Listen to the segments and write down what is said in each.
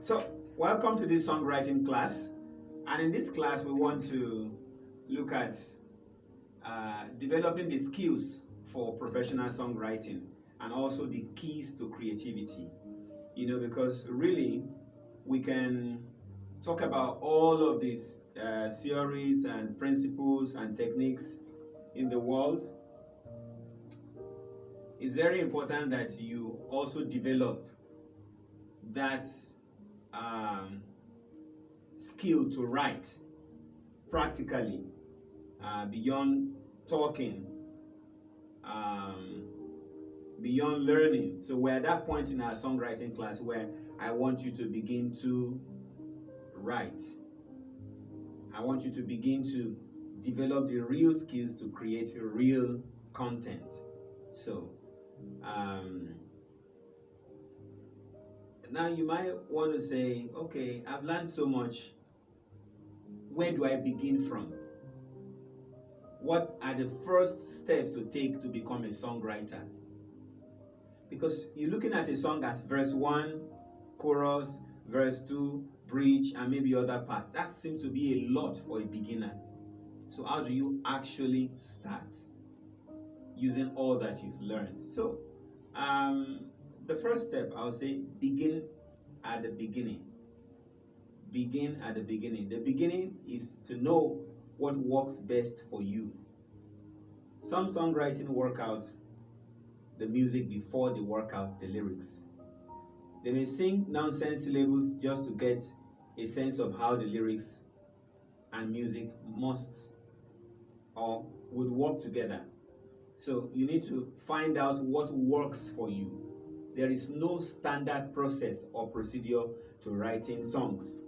So, welcome to this songwriting class. And in this class, we want to look at developing the skills for professional songwriting and also the keys to creativity. Because really, we can talk about all of these theories and principles and techniques in the world. It's very important that you also develop that skill to write practically beyond talking, beyond learning. So we're at that point in our songwriting class where I want you to begin to write. I want you to begin to develop the real skills to create real content. So now you might want to say, okay, I've learned so much. Where do I begin from? What are the first steps to take to become a songwriter? Because you're looking at a song as verse 1, chorus, verse 2, bridge, and maybe other parts. That seems to be a lot for a beginner. So how do you actually start using all that you've learned? So the first step, I would say, begin at the beginning. Begin at the beginning. The beginning is to know what works best for you. Some songwriting work out the music before they work out the lyrics. They may sing nonsense syllables just to get a sense of how the lyrics and music must or would work together. So you need to find out what works for you. There is no standard process or procedure to writing songs.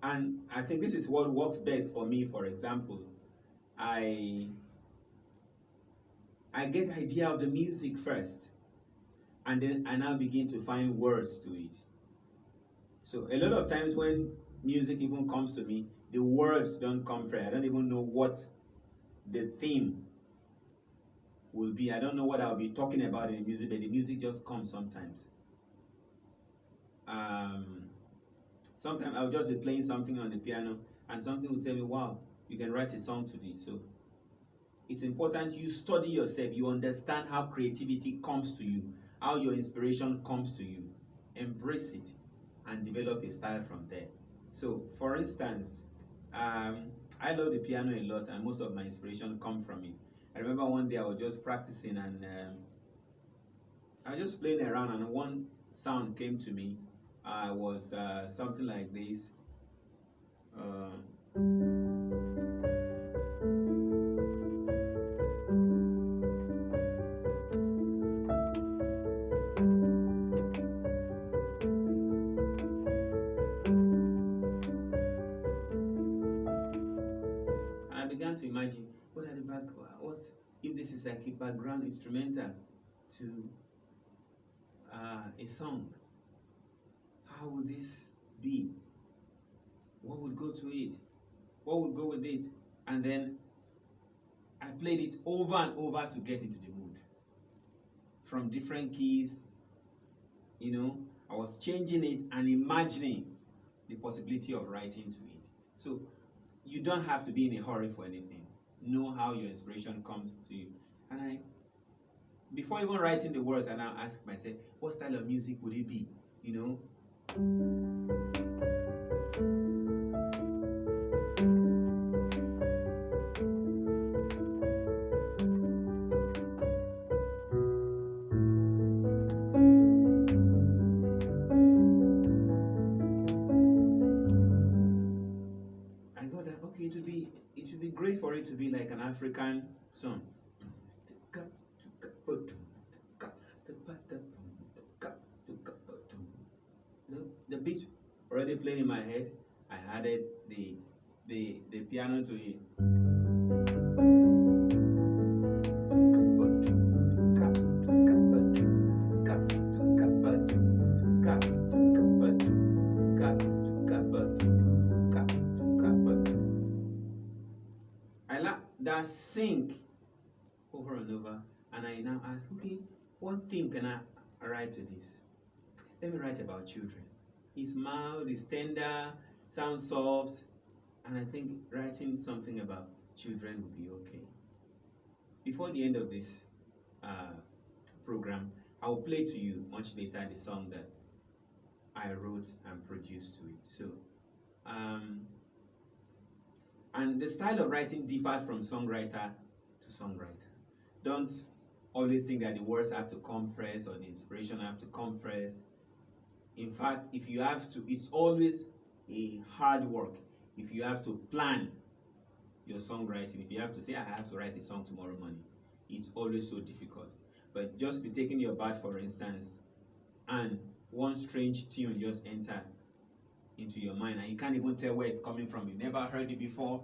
And I think this is what works best for me. For example, I get the idea of the music first, and then I now begin to find words to it. So a lot of times when music even comes to me, the words don't come first. I don't even know what the theme will be. I don't know what I'll be talking about in the music, but the music just comes sometimes. Sometimes I'll just be playing something on the piano and something will tell me, wow, you can write a song to this. So it's important you study yourself, you understand how creativity comes to you, how your inspiration comes to you. Embrace it and develop a style from there. So for instance, I love the piano a lot and most of my inspiration come from it. I remember one day I was just practicing and I was just playing around and one sound came to me. Was something like this. And I began to imagine what if this is like a background instrumental to a song. How would this be? What would go to it? What would go with it? And then I played it over and over to get into the mood. From different keys, I was changing it and imagining the possibility of writing to it. So you don't have to be in a hurry for anything. Know how your inspiration comes to you. And before even writing the words, I now ask myself, what style of music would it be? I got that, okay, it should be great for it to be like an African song. The beat already playing in my head. I added the piano to it. I let that sink over and over, and I now ask, okay, what theme can I write to this? let me write about children. It's mild, it's tender, sounds soft, and I think writing something about children would be okay. Before the end of this uh, program, I will play to you much later the song that I wrote and produced to it. So, um, and the style of writing differs from songwriter to songwriter. Don't always think that the words have to come first or the inspiration have to come first. In fact, if you have to, it's always a hard work. If you have to plan your songwriting, if you have to say, I have to write a song tomorrow morning, it's always so difficult. But just be taking your bath, for instance, and one strange tune just enter into your mind, and you can't even tell where it's coming from. You've never heard it before.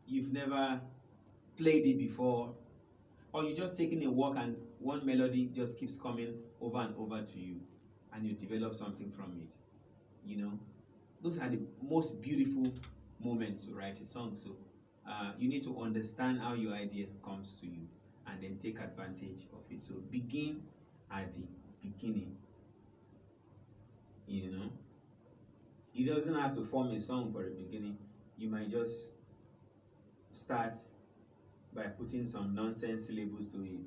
You've never played it before, or you're just taking a walk and one melody just keeps coming over and over to you, and you develop something from it. You know, those are the most beautiful moments to write a song. So you need to understand how your ideas comes to you and then take advantage of it. So begin at the beginning. You know, it doesn't have to form a song for the beginning. You might just start by putting some nonsense syllables to it.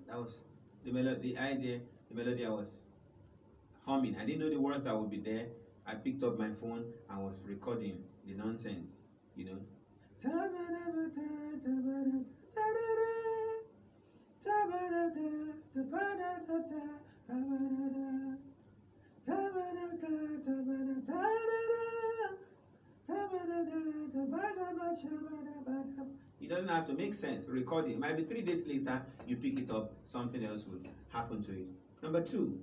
That was the melody, the idea, the melody I was humming. I didn't know the words that would be there. I picked up my phone and was recording the nonsense, you know. It doesn't have to make sense. Record it. Maybe 3 days later, you pick it up, something else will happen to it. Number 2,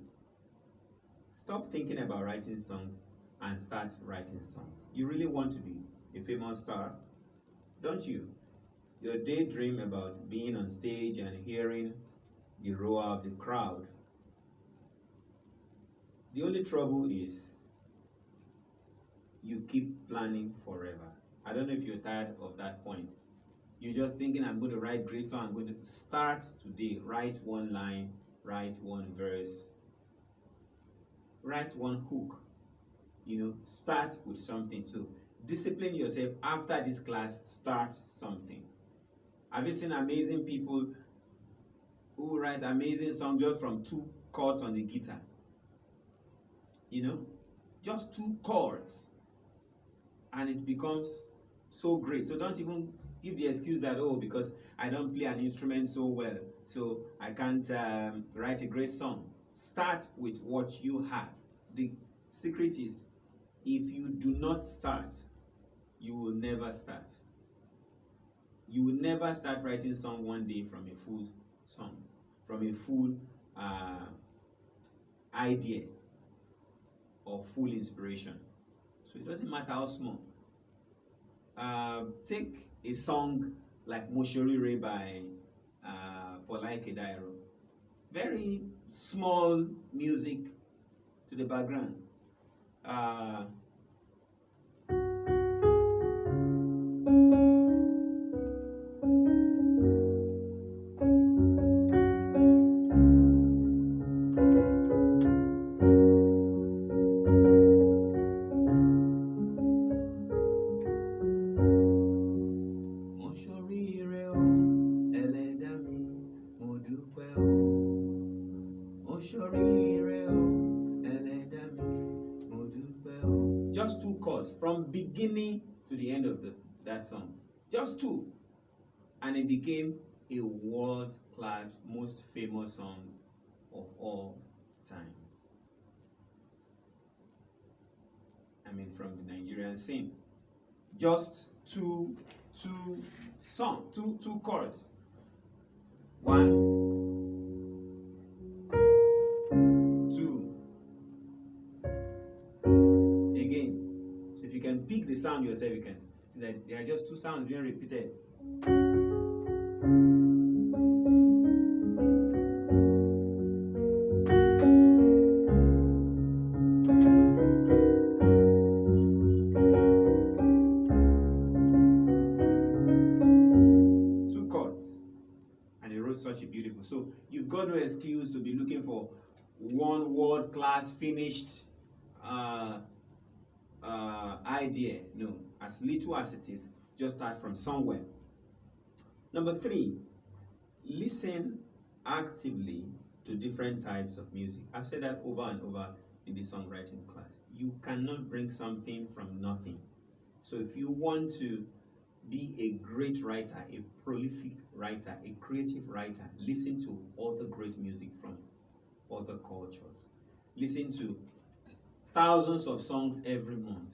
stop thinking about writing songs and start writing songs. You really want to be a famous star, don't you? Your daydream about being on stage and hearing the roar of the crowd. The only trouble is you keep planning forever. I don't know if you're tired of that point. You're just thinking, I'm going to write great song. I'm going to start today. Write one line, write one verse, write one hook. You know, start with something. So discipline yourself. After this class, start something. Have you seen amazing people who write amazing songs just from 2 chords on the guitar? You know, just 2 chords, and it becomes so great. So don't even give the excuse that, oh, because I don't play an instrument so well, so I can't write a great song. Start with what you have. The secret is, if you do not start, you will never start. You will never start writing song one day from a full song, from a full idea or full inspiration. So it doesn't matter how small. Take a song like Moshorire by Polaike Dairo. Very small music to the background. Just 2 chords from beginning to the end of that song. Just 2. And it became a world-class, most famous song of all times. I mean, from the Nigerian scene. Just two chords. 1, 2. Again. So if you can pick the sound yourself, you can see that there are just 2 sounds being repeated. you've got no excuse to be looking for one world-class finished idea. No, as little as it is, just start from somewhere. Number 3, listen actively to different types of music. I've said that over and over in the songwriting class. You cannot bring something from nothing. So if you want to be a great writer, a prolific writer, a creative writer, listen to all the great music from other cultures. Listen to thousands of songs every month.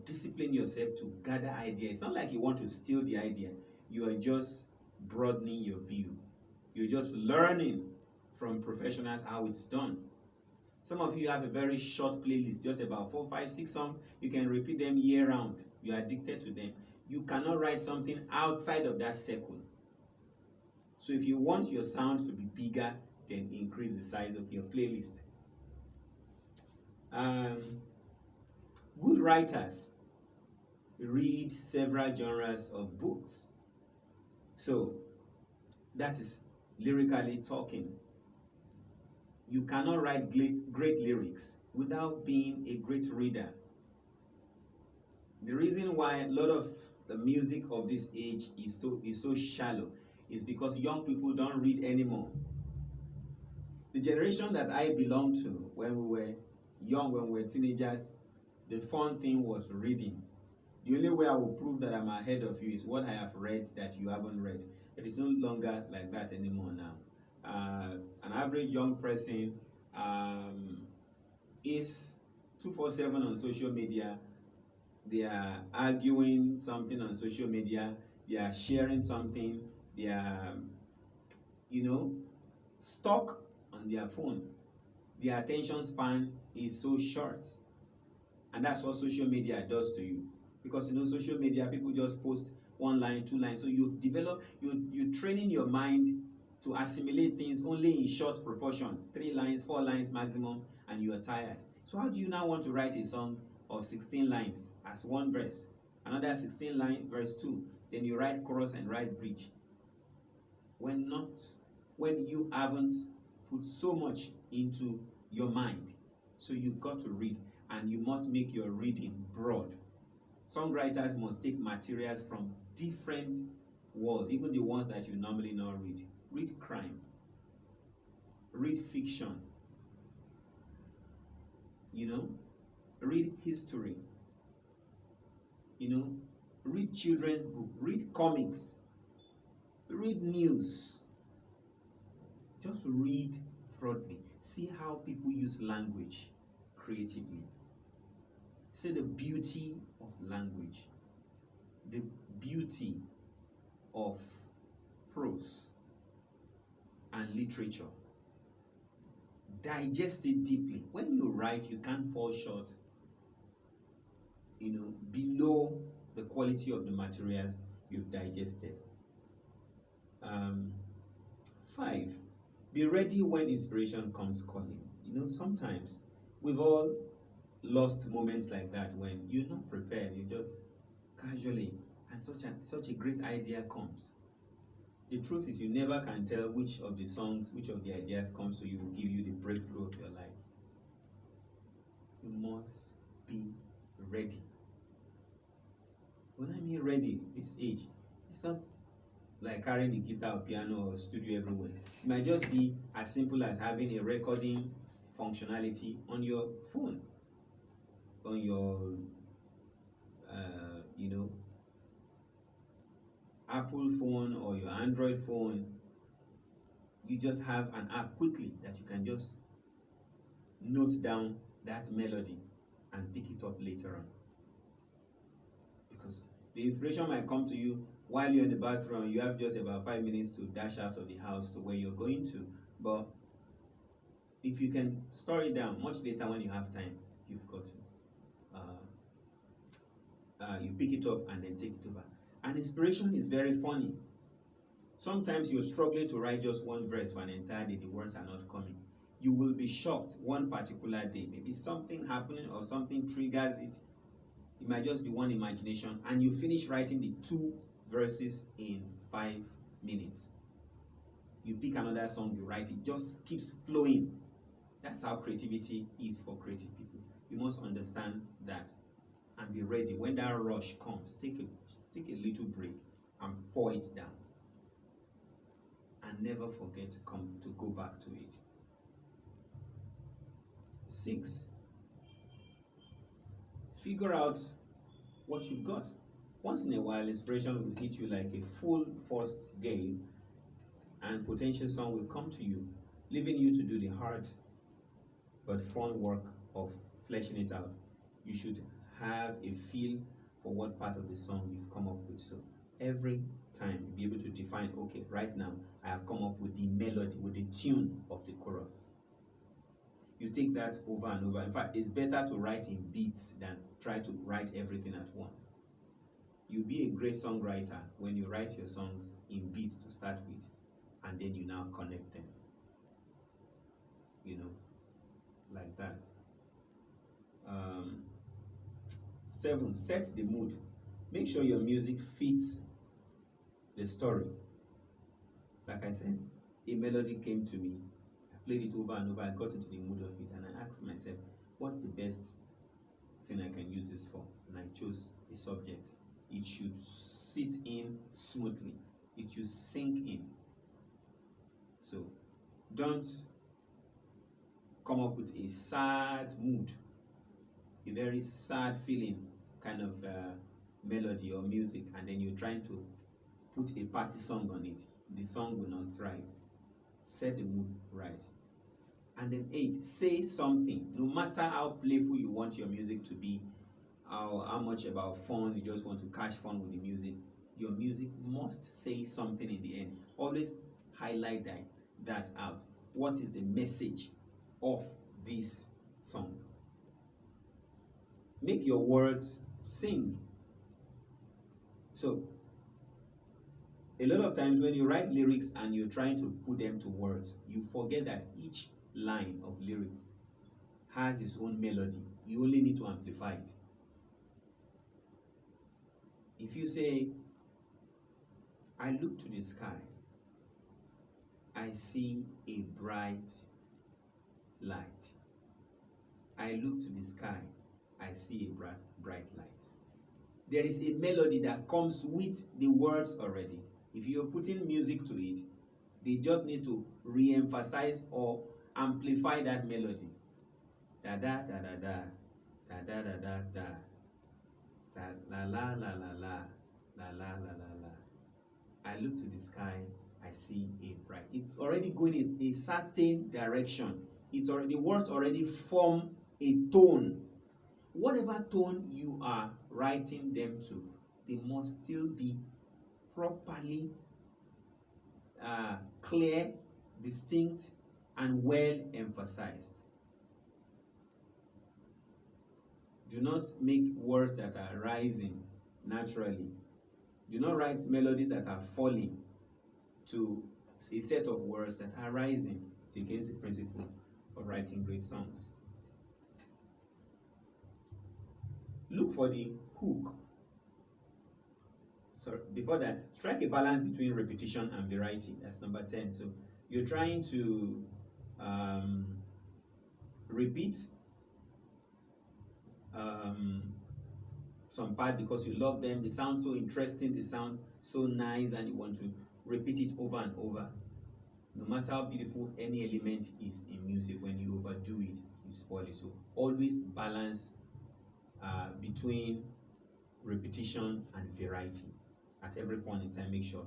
Discipline yourself to gather ideas. It's not like you want to steal the idea. You are just broadening your view. You're just learning from professionals how it's done. Some of you have a very short playlist, just about 4, 5, 6 songs. You can repeat them year round. You are addicted to them. You cannot write something outside of that circle. So if you want your sound to be bigger, then increase the size of your playlist. Good writers read several genres of books. So that is lyrically talking. You cannot write great lyrics without being a great reader. The reason why a lot of the music of this age is so shallow is because young people don't read anymore. The generation that I belong to, when we were young, when we were teenagers, the fun thing was reading. The only way I will prove that I'm ahead of you is what I have read that you haven't read. It is no longer like that anymore now. An average young person is 247 on social media. They are arguing something on social media. They are sharing something. They are, stuck on their phone. Their attention span is so short. And that's what social media does to you. Because, social media, people just post 1 line, 2 lines. So you've developed, you're training your mind to assimilate things only in short proportions, 3 lines, 4 lines maximum, and you are tired. So how do you now want to write a song of 16 lines as 1 verse, another 16 line, verse 2, then you write chorus and write bridge? When you haven't put so much into your mind. So you've got to read, and you must make your reading broad. Songwriters must take materials from different worlds, even the ones that you normally not read. Read crime. Read fiction. Read history. Read children's book. Read comics. Read news. Just read thoroughly. See how people use language creatively. See the beauty of language, the beauty of prose and literature. Digest it deeply. When you write, you can't fall short, below the quality of the materials you've digested. 5, be ready when inspiration comes calling. Sometimes we've all lost moments like that when you're not prepared, you just casually, and such a great idea comes. The truth is, you never can tell which of the ideas comes to you will give you the breakthrough of your life. You must be ready. When I mean ready, this age, it's not like carrying a guitar or piano or studio everywhere. It might just be as simple as having a recording functionality on your phone, on your Apple phone or your Android phone. You just have an app quickly that you can just note down that melody and pick it up later on. Because the inspiration might come to you while you're in the bathroom. You have just about 5 minutes to dash out of the house to where you're going to. But if you can store it down much later when you have time, you've got to. You pick it up and then take it over. And inspiration is very funny. Sometimes you're struggling to write just 1 verse for an entire day. The words are not coming. You will be shocked one particular day. Maybe something happening or something triggers it. It might just be one imagination, and you finish writing the 2 verses in 5 minutes. You pick another song, you write it, just keeps flowing. That's how creativity is for creative people. You must understand that and be ready. When that rush comes, take a little break and pour it down. And never forget to go back to it. 6, figure out what you've got. Once in a while, inspiration will hit you like a full force gale, and potential song will come to you, leaving you to do the hard but fun work of fleshing it out. You should have a feel for what part of the song you've come up with. So every time you'll be able to define, okay, right now I have come up with the melody, with the tune of the chorus. You take that over and over. In fact, it's better to write in beats than try to write everything at once. You'll be a great songwriter when you write your songs in beats to start with, and then you now connect them. Like that. 7, set the mood. Make sure your music fits the story. Like I said, a melody came to me. I played it over and over. I got into the mood of it, and I asked myself, what's the best thing I can use this for? And I chose a subject. It should sit in smoothly. It should sink in. So don't come up with a sad mood, a very sad feeling kind of melody or music, and then you're trying to put a party song on it. The song will not thrive. Set the mood right. And then 8, say something. No matter how playful you want your music to be, how much about fun you just want to catch fun with the music, your music must say something in the end. Always highlight that out. What is the message of this song? Make your words sing. So a lot of times when you write lyrics and you're trying to put them to words, you forget that each line of lyrics has its own melody. You only need to amplify it. If you say, I look to the sky, I see a bright light. I look to the sky, I see a bright light. There is a melody that comes with the words already. If you're putting music to it, they just need to re-emphasize or amplify that melody. Da da da da da, da da da da da, da la la la la la, la la la la la. I look to the sky, I see a bright. It's already going in a certain direction. The words already form a tone. Whatever tone you are writing them to, they must still be properly clear, distinct, and well emphasized. Do not make words that are rising naturally. Do not write melodies that are falling to a set of words that are rising. It's against the principle of writing great songs. Look for the hook. So before that, strike a balance between repetition and variety. That's number 10. So you're trying to repeat some part because you love them. They sound so interesting. They sound so nice, and you want to repeat it over and over. No matter how beautiful any element is in music, when you overdo it, you spoil it. So always balance between repetition and variety. At every point in time, make sure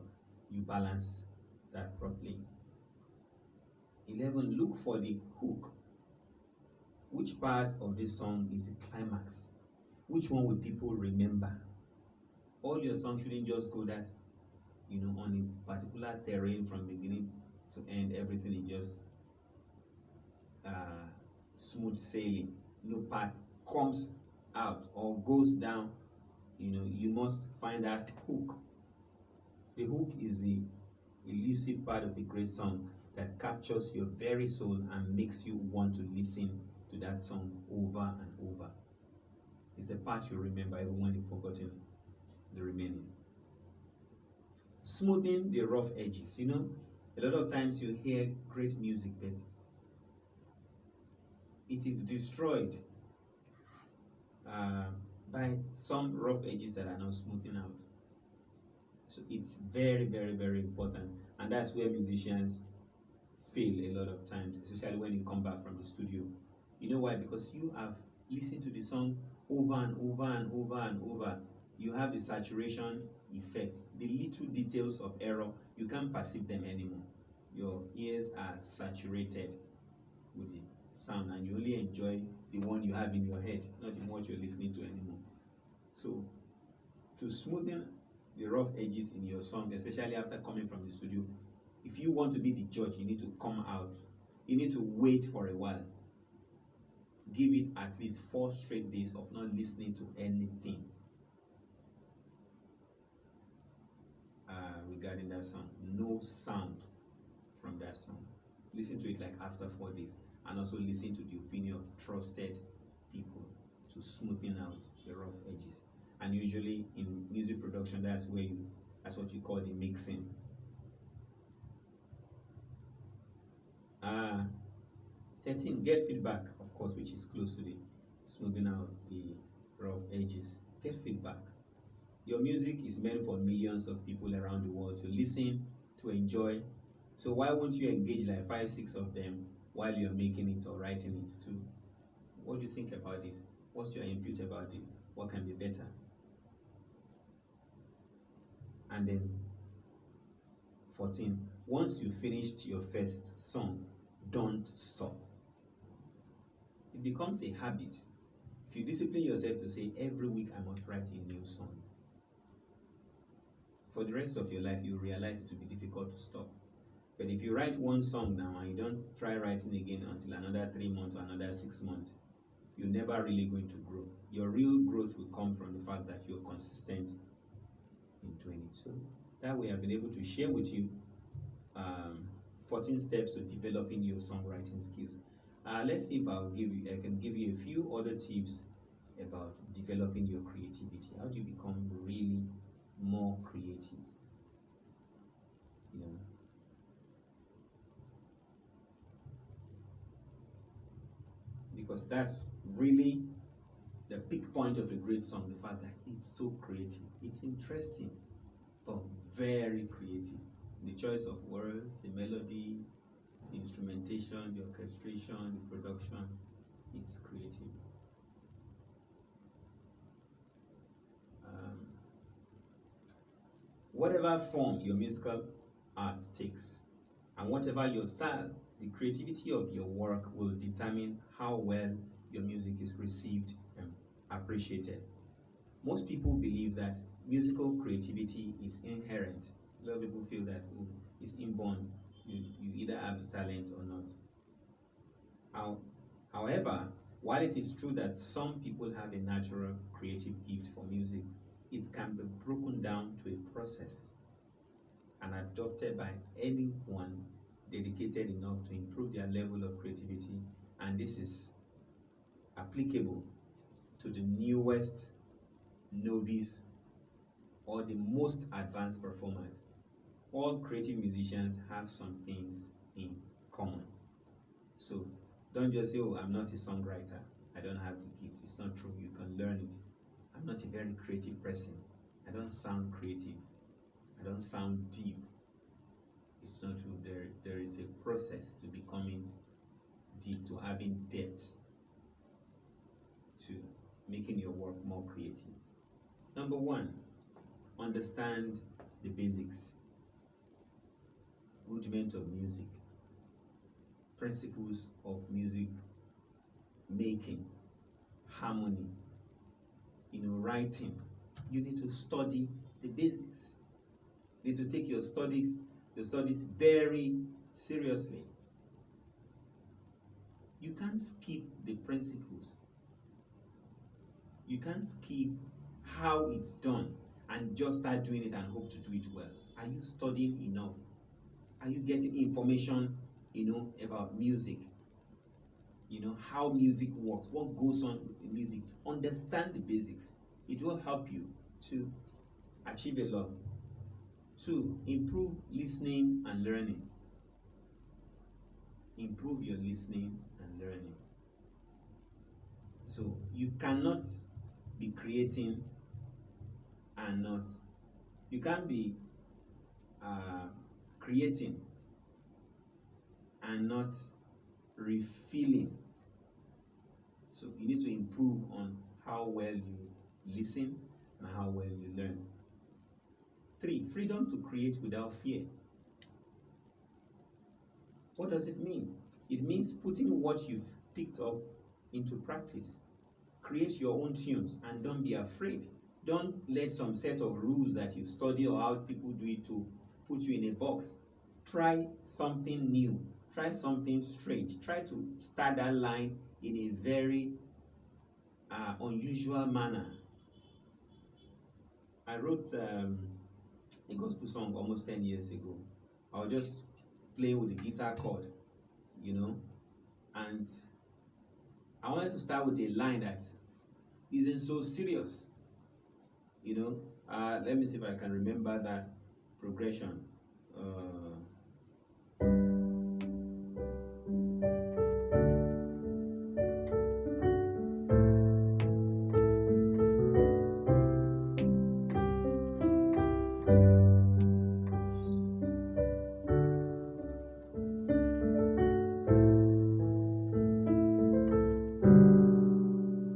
you balance that properly. 11, look for the hook. Which part of this song is the climax? Which one will people remember? All your songs shouldn't just go that, on a particular terrain from beginning to end, everything is just smooth sailing. No part comes out or goes down. You must find that hook. The hook is the elusive part of a great song that captures your very soul and makes you want to listen to that song over and over. It's the part you remember even when you've forgotten the remaining. Smoothing the rough edges. A lot of times you hear great music, but it is destroyed uh, by some rough edges that are not smoothing out. So it's very, very, very important, and that's where musicians fail a lot of times, especially when you come back from the studio. You know why? Because you have listened to the song over and over and over and over. You have the saturation effect. The little details of error, you can't perceive them anymore. Your ears are saturated with the sound, and you only enjoy the one you have in your head, not the one you're listening to anymore. So, to smoothen the rough edges in your song, especially after coming from the studio, if you want to be the judge, you need to come out. You need to wait for a while. Give it at least 4 straight days of not listening to anything regarding that song. No sound from that song. Listen to it like after 4 days, and also listen to the opinion of trusted people to smoothen out the rough edges. And usually in music production, that's what you call the mixing. 13, get feedback, of course, which is close to the smoothing out the rough edges. Get feedback. Your music is meant for millions of people around the world to listen, to enjoy. So why won't you engage like 5, 6 of them while you're making it or writing it too? What do you think about this? What's your input about it? What can be better? And then 14, once you finished your first song, don't stop. It becomes a habit. If you discipline yourself to say, every week I must write a new song, for the rest of your life, you realize it will be difficult to stop. But if you write one song now and you don't try writing again until another 3 months or another 6 months, you're never really going to grow. Your real growth will come from the fact that you're consistent in doing it. So that way I've been able to share with you 14 steps to developing your songwriting skills. Let's see if I can give you a few other tips about developing your creativity. How do you become really more creative? Because that's really the peak point of a great song, the fact that it's so creative. It's interesting, but very creative. The choice of words, the melody, the instrumentation, the orchestration, the production, it's creative. Whatever form your musical art takes, and whatever your style, the creativity of your work will determine how well your music is received and appreciated. Most people believe that musical creativity is inherent. A lot of people feel that it's inborn. You either have the talent or not. However, while it is true that some people have a natural creative gift for music, it can be broken down to a process and adopted by anyone dedicated enough to improve their level of creativity. And this is applicable to the newest novice or the most advanced performers. All creative musicians have some things in common. So don't just say, oh, I'm not a songwriter, I don't have the gift. It's not true. You can learn it. I'm not a very creative person. I don't sound creative. I don't sound deep. It's not true. There is a process to becoming deep, to having depth, to making your work more creative. Number 1, understand the basics. Rudiment of music, principles of music making, harmony, writing. You need to study the basics. You need to take your studies very seriously. You can't skip the principles. You can't skip how it's done and just start doing it and hope to do it well. Are you studying enough? Are you getting information, about music? How music works, what goes on in music. Understand the basics. It will help you to achieve a lot. 2, improve listening and learning. improve your listening and learning. So you cannot be creating and not, you can't be creating and not refilling. So you need to improve on how well you listen and how well you learn. 3, freedom to create without fear. What does it mean? It means putting what you've picked up into practice. Create your own tunes and don't be afraid. Don't let some set of rules that you've studied or how people do it to put you in a box. Try something new. Try something strange. Try to start that line in a very unusual manner. I wrote a gospel song almost 10 years ago. I was just playing with the guitar chord, and I wanted to start with a line that isn't so serious, Let me see if I can remember that progression.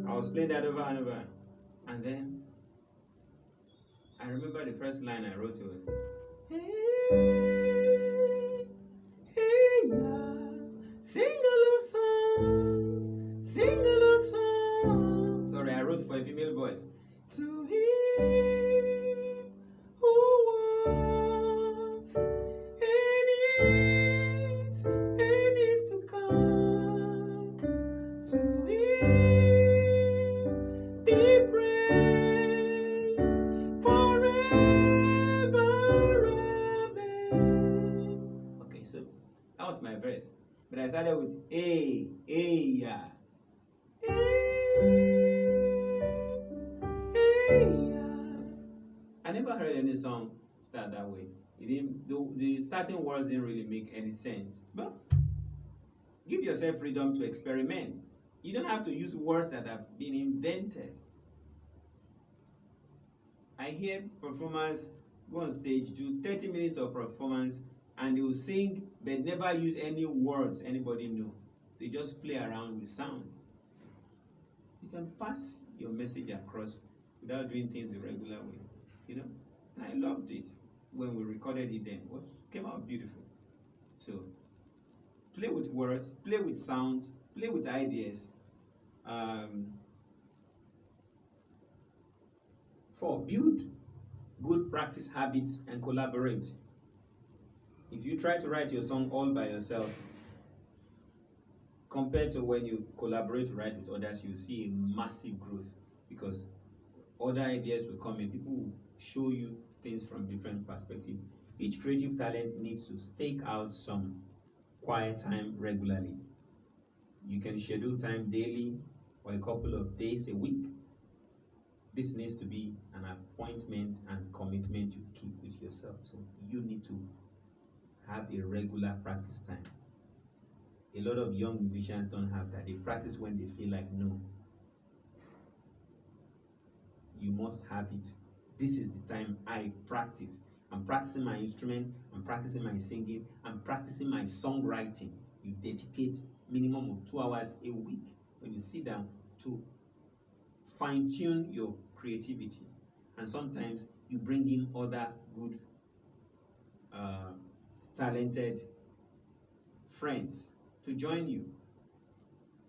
I was playing that over and over, and then I remember the first line I wrote was, hey, hey, yeah, sing a love song, sing a love song. Sorry, I wrote for a female voice. To him who was and is to come, to him be praise forever, amen. Okay, so that was my verse, but I started with a, yeah, yeah. I never heard any song start that way. It didn't. The starting words didn't really make any sense. But give yourself freedom to experiment. You don't have to use words that have been invented. I hear performers go on stage, do 30 minutes of performance, and they will sing but never use any words anybody know. They just play around with sound. You can pass your message across without doing things the regular way, And I loved it when we recorded it then. It came out beautiful. So play with words, play with sounds, play with ideas. 4, build good practice habits and collaborate. If you try to write your song all by yourself, compared to when you collaborate to write with others, you see a massive growth, because other ideas will come in. People will show you things from different perspectives. Each creative talent needs to stake out some quiet time regularly. You can schedule time daily or a couple of days a week. This needs to be an appointment and commitment you keep with yourself. So you need to have a regular practice time. A lot of young musicians don't have that. They practice when they feel like, no. You must have it. This is the time I practice. I'm practicing my instrument, I'm practicing my singing, I'm practicing my songwriting. You dedicate minimum of 2 hours a week when you sit down to fine-tune your creativity. And sometimes you bring in other good, talented friends to join you.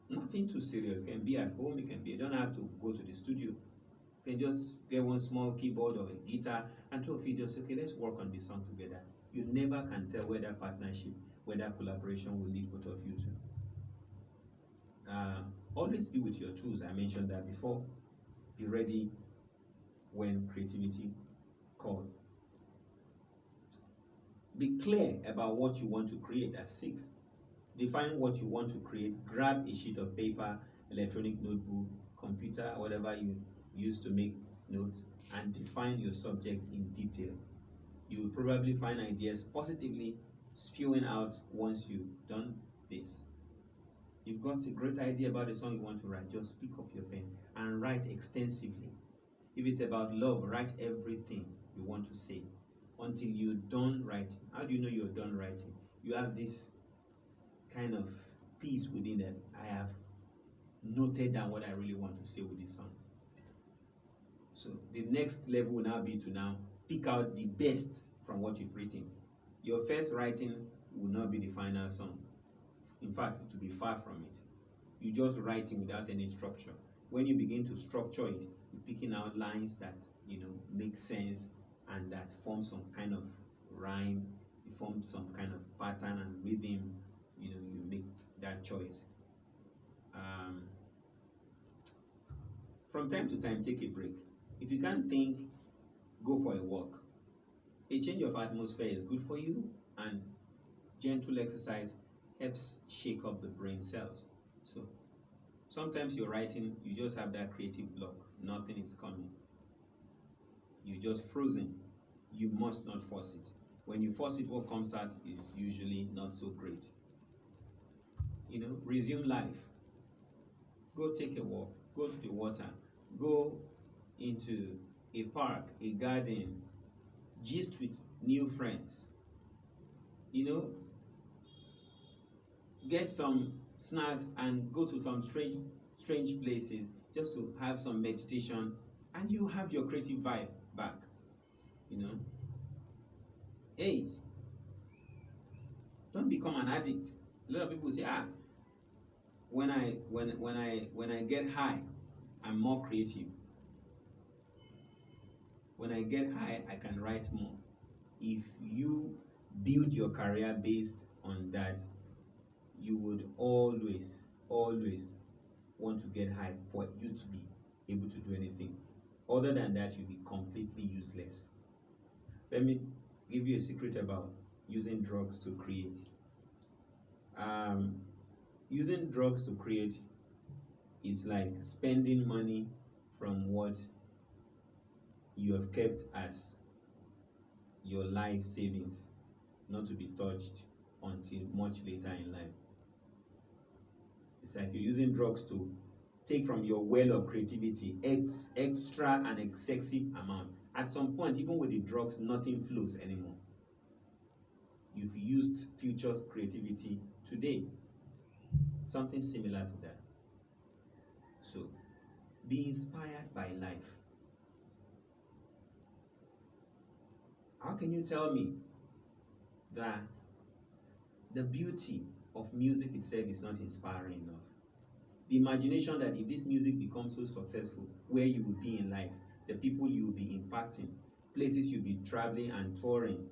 Nothing too serious. It can be at home, you don't have to go to the studio. You can just get one small keyboard or a guitar, and 2 of you just say, okay, let's work on this song together. You never can tell whether partnership, whether collaboration will lead both of you to. Always be with your tools. I mentioned that before. Be ready when creativity calls. Be clear about what you want to create. That's 6. Define what you want to create. Grab a sheet of paper, electronic notebook, computer, whatever you use to make notes, and define your subject in detail. You will probably find ideas positively spewing out once you've done this. got a great idea about the song you want to write, just pick up your pen and write extensively. If it's about love, write everything you want to say until you're done writing. How do you know you're done writing? You have this kind of peace within that. I have noted down what I really want to say with this song. So the next level will now be to now pick out the best from what you've written. Your first writing will not be the final song. In fact, it will be far from it. You just writing without any structure. When you begin to structure it, you're picking out lines that make sense and that form some kind of rhyme, you form some kind of pattern and rhythm. You make that choice. From time to time, take a break. If you can't think, go for a walk. A change of atmosphere is good for you, and gentle exercise helps shake up the brain cells. So sometimes you're writing, you just have that creative block. Nothing is coming. You're just frozen. You must not force it. When you force it, what comes out is usually not so great. Resume life. Go take a walk. Go to the water. Go into a park, a garden. Gist with new friends. Get some snacks and go to some strange places just to have some meditation, and you have your creative vibe back. 8, don't become an addict. A lot of people say, when I get high, I'm more creative. When I get high, I can write more. If you build your career based on that, you would always want to get high for you to be able to do anything. Other than that, you'll be completely useless. Let me give you a secret about using drugs to create. Using drugs to create is like spending money from what you have kept as your life savings, not to be touched until much later in life. It's like you're using drugs to take from your well of creativity extra and excessive amount. At some point, even with the drugs, nothing flows anymore. You've used future creativity today. Something similar to that. So, be inspired by life. How can you tell me that the beauty of music itself is not inspiring enough? The imagination that if this music becomes so successful, where you will be in life, the people you will be impacting, places you'll be traveling and touring,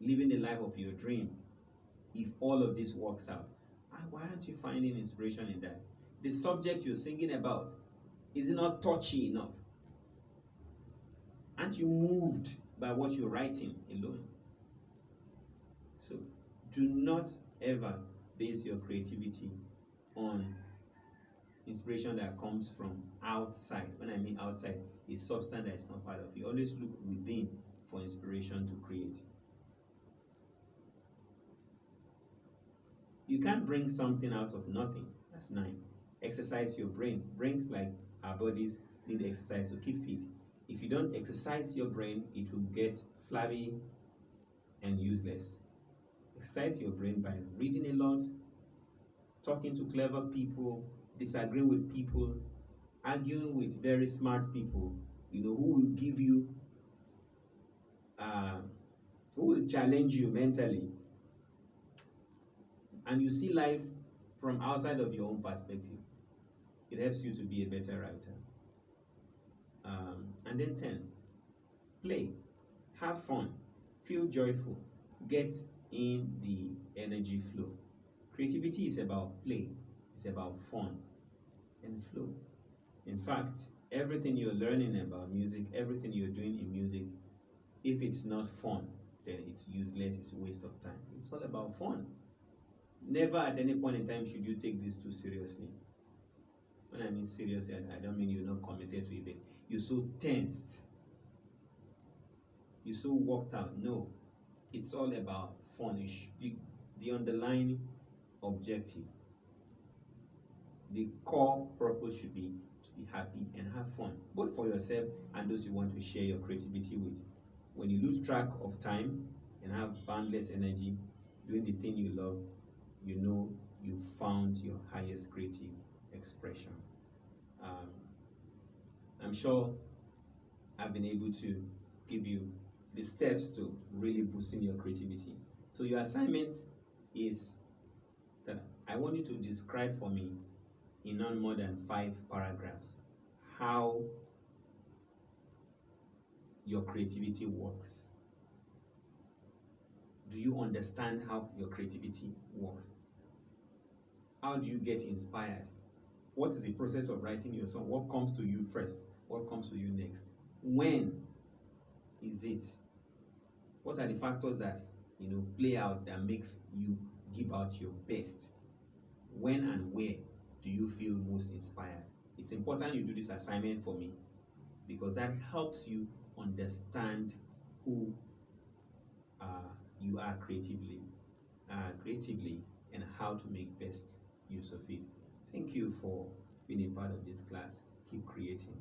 living the life of your dream, if all of this works out, why aren't you finding inspiration in that? The subject you're singing about, is it not touchy enough? Aren't you moved by what you're writing alone? So do not ever base your creativity on inspiration that comes from outside. When I mean outside, a substance that is not part of you. Always look within for inspiration to create. You can't bring something out of nothing. That's 9. Exercise your brain. Brains, like our bodies, need exercise to keep fit. If you don't exercise your brain, it will get flabby and useless. Exercise your brain by reading a lot, talking to clever people, disagreeing with people, arguing with very smart people, who will give you, who will challenge you mentally. And you see life from outside of your own perspective. It helps you to be a better writer. And then 10, play, have fun, feel joyful, get in the energy flow. Creativity is about play, it's about fun and flow. In fact, everything you're learning about music, everything you're doing in music, if it's not fun, then it's useless, it's a waste of time. It's all about fun. Never at any point in time should you take this too seriously. When I mean seriously, I don't mean you're not committed to it. You're so tensed. You're so worked out. No. It's all about fun. The underlying objective. The core purpose should be to be happy and have fun, both for yourself and those you want to share your creativity with. When you lose track of time and have boundless energy doing the thing you love, you know you found your highest creative expression. Um, I'm sure I've been able to give you the steps to really boosting your creativity. So your assignment is that I want you to describe for me in not more than 5 paragraphs how your creativity works. Do you understand how your creativity works? How do you get inspired? What is the process of writing your song? What comes to you first? What comes to you next? When is it? What are the factors that play out that makes you give out your best? When and where do you feel most inspired? It's important you do this assignment for me because that helps you understand who you are creatively and how to make best use of it. Thank you for being a part of this class. Keep creating.